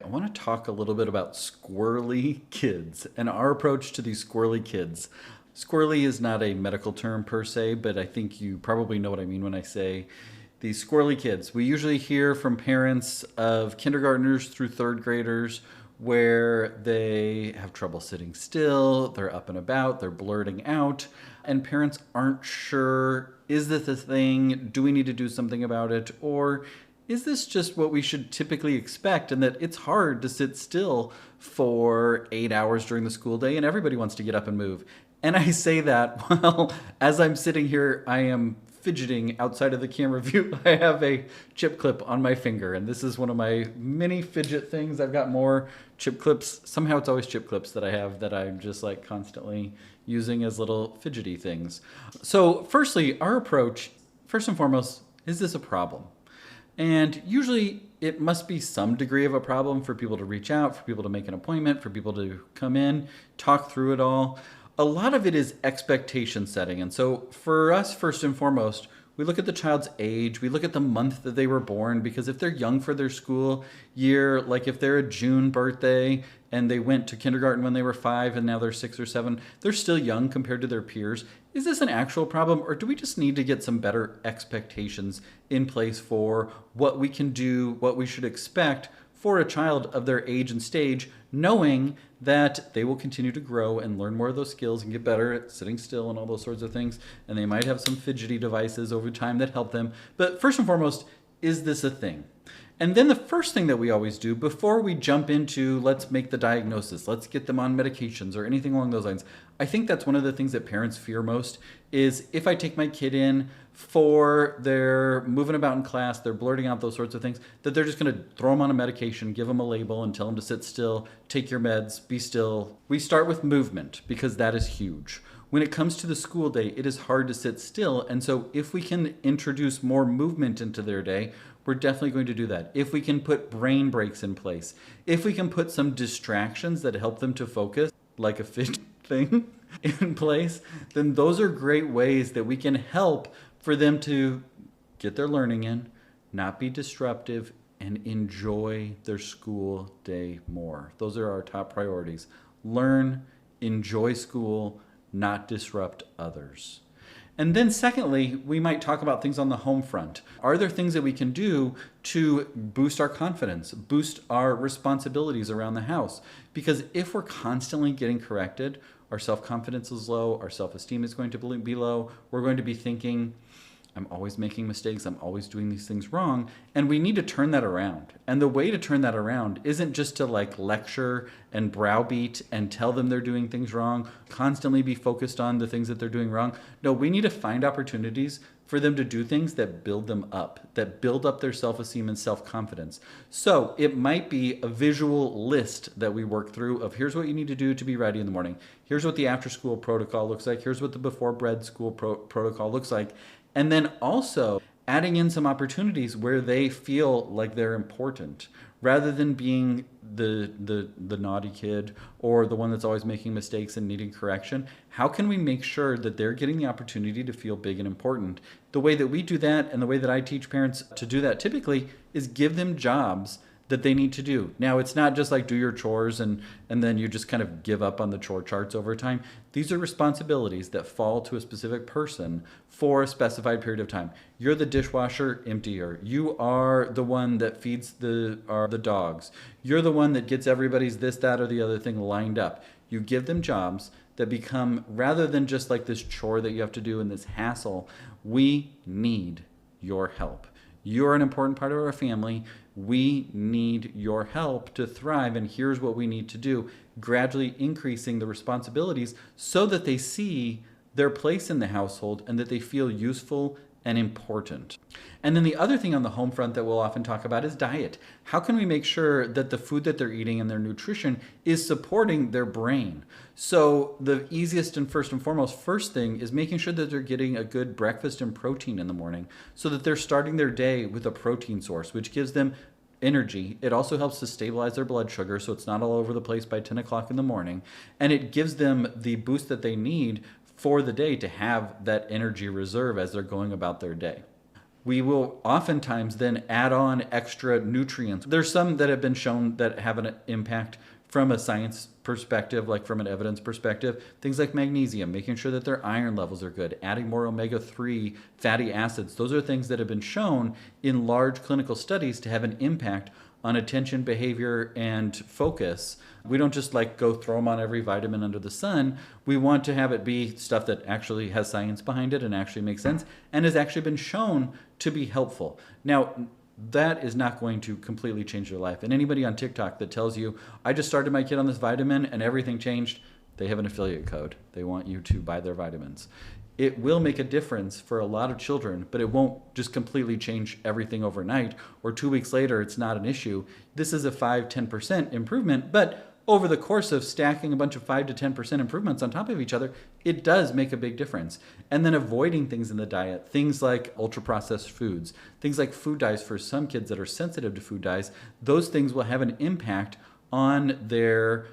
want to talk a little bit about squirrely kids and our approach to these squirrely kids. Squirrely is not a medical term per se, but I think you probably know what I mean when I say these squirrely kids. We usually hear from parents of kindergartners through third graders where they have trouble sitting still, they're up and about, they're blurting out, and parents aren't sure, is this a thing? Do we need to do something about it? Or is this just what we should typically expect, and that it's hard to sit still for 8 hours during the school day and everybody wants to get up and move? And I say that while, as I'm sitting here, I am fidgeting outside of the camera view. I have a chip clip on my finger, and this is one of my many fidget things. I've got more chip clips. Somehow it's always chip clips that I have that I'm just like constantly using as little fidgety things. So firstly, our approach, first and foremost, is this a problem? And usually it must be some degree of a problem for people to reach out, for people to make an appointment, for people to come in, talk through it all. A lot of it is expectation setting. And so for us, first and foremost, we look at the child's age, we look at the month that they were born, because if they're young for their school year, like if they're a June birthday and they went to kindergarten when they were 5 and now they're 6 or 7, they're still young compared to their peers. Is this an actual problem, or do we just need to get some better expectations in place for what we can do, what we should expect for a child of their age and stage, knowing that they will continue to grow and learn more of those skills and get better at sitting still and all those sorts of things. And they might have some fidgety devices over time that help them. But first and foremost, is this a thing? And then the first thing that we always do before we jump into let's make the diagnosis, let's get them on medications or anything along those lines, I think that's one of the things that parents fear most is if I take my kid in for their moving about in class, they're blurting out those sorts of things, that they're just going to throw them on a medication, give them a label and tell them to sit still, take your meds, be still. We start with movement because that is huge. When it comes to the school day, it is hard to sit still. And so if we can introduce more movement into their day, we're definitely going to do that. If we can put brain breaks in place, if we can put some distractions that help them to focus, like a fish thing in place, then those are great ways that we can help for them to get their learning in, not be disruptive, and enjoy their school day more. Those are our top priorities. Learn, enjoy school, not disrupt others. And then secondly, we might talk about things on the home front. Are there things that we can do to boost our confidence, boost our responsibilities around the house? Because if we're constantly getting corrected, our self-confidence is low, our self-esteem is going to be low, we're going to be thinking, I'm always making mistakes, I'm always doing these things wrong, and we need to turn that around. And the way to turn that around isn't just to like lecture and browbeat and tell them they're doing things wrong, constantly be focused on the things that they're doing wrong. No, we need to find opportunities for them to do things that build them up, that build up their self-esteem and self-confidence. So it might be a visual list that we work through of here's what you need to do to be ready in the morning. Here's what the after-school protocol looks like. Here's what the before-bed school protocol looks like. And then also adding in some opportunities where they feel like they're important rather than being the naughty kid or the one that's always making mistakes and needing correction. How can we make sure that they're getting the opportunity to feel big and important? The way that we do that and the way that I teach parents to do that typically is give them jobs that they need to do. Now, it's not just like do your chores and then you just kind of give up on the chore charts over time. These are responsibilities that fall to a specific person for a specified period of time. You're the dishwasher, emptier. You are the one that feeds the dogs. You're the one that gets everybody's this, that, or the other thing lined up. You give them jobs that become, rather than just like this chore that you have to do and this hassle, we need your help. You're an important part of our family. We need your help to thrive, and here's what we need to do. Gradually increasing the responsibilities so that they see their place in the household and that they feel useful and important. And then the other thing on the home front that we'll often talk about is diet. How can we make sure that the food that they're eating and their nutrition is supporting their brain? So the easiest and first thing is making sure that they're getting a good breakfast and protein in the morning so that they're starting their day with a protein source, which gives them energy. It also helps to stabilize their blood sugar so it's not all over the place by 10 o'clock in the morning. And it gives them the boost that they need for the day to have that energy reserve as they're going about their day. we will oftentimes then add on extra nutrients. There's some that have been shown that have an impact from a science perspective, like from an evidence perspective, things like magnesium, making sure that their iron levels are good, adding more omega-3 fatty acids. Those are things that have been shown in large clinical studies to have an impact on attention, behavior, and focus. We don't just like go throw them on every vitamin under the sun. We want to have it be stuff that actually has science behind it and actually makes sense and has actually been shown to be helpful. Now, that is not going to completely change their life. And anybody on TikTok that tells you, I just started my kid on this vitamin and everything changed, they have an affiliate code. They want you to buy their vitamins. It will make a difference for a lot of children, but it won't just completely change everything overnight, or 2 weeks later it's not an issue. This is a 5-10% improvement, but over the course of stacking a bunch of 5 to 10% improvements on top of each other, it does make a big difference. And then avoiding things in the diet, things like ultra-processed foods, things like food dyes for some kids that are sensitive to food dyes, those things will have an impact on their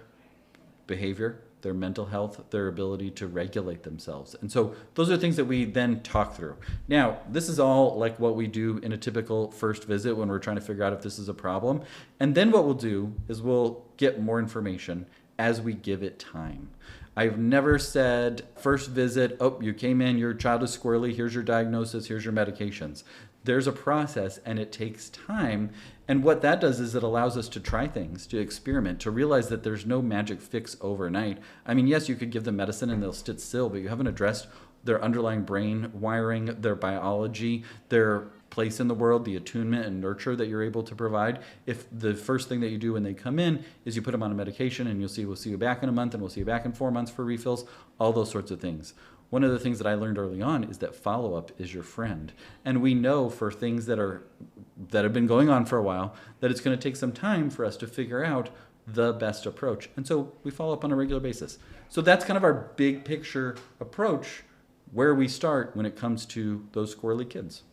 behavior, their mental health, their ability to regulate themselves. And so those are things that we then talk through. Now, this is all like what we do in a typical first visit when we're trying to figure out if this is a problem. And then what we'll do is we'll get more information as we give it time. I've never said first visit, oh, you came in, your child is squirrely, here's your diagnosis, here's your medications. There's a process and it takes time. And what that does is it allows us to try things, to experiment, to realize that there's no magic fix overnight. I mean, yes, you could give them medicine and they'll sit still, but you haven't addressed their underlying brain wiring, their biology, their place in the world, the attunement and nurture that you're able to provide. If the first thing that you do when they come in is you put them on a medication and we'll see you back in a month and we'll see you back in 4 months for refills, all those sorts of things. One of the things that I learned early on is that follow-up is your friend. And we know for things that have been going on for a while that it's going to take some time for us to figure out the best approach. And so we follow up on a regular basis. So that's kind of our big picture approach where we start when it comes to those squirrely kids.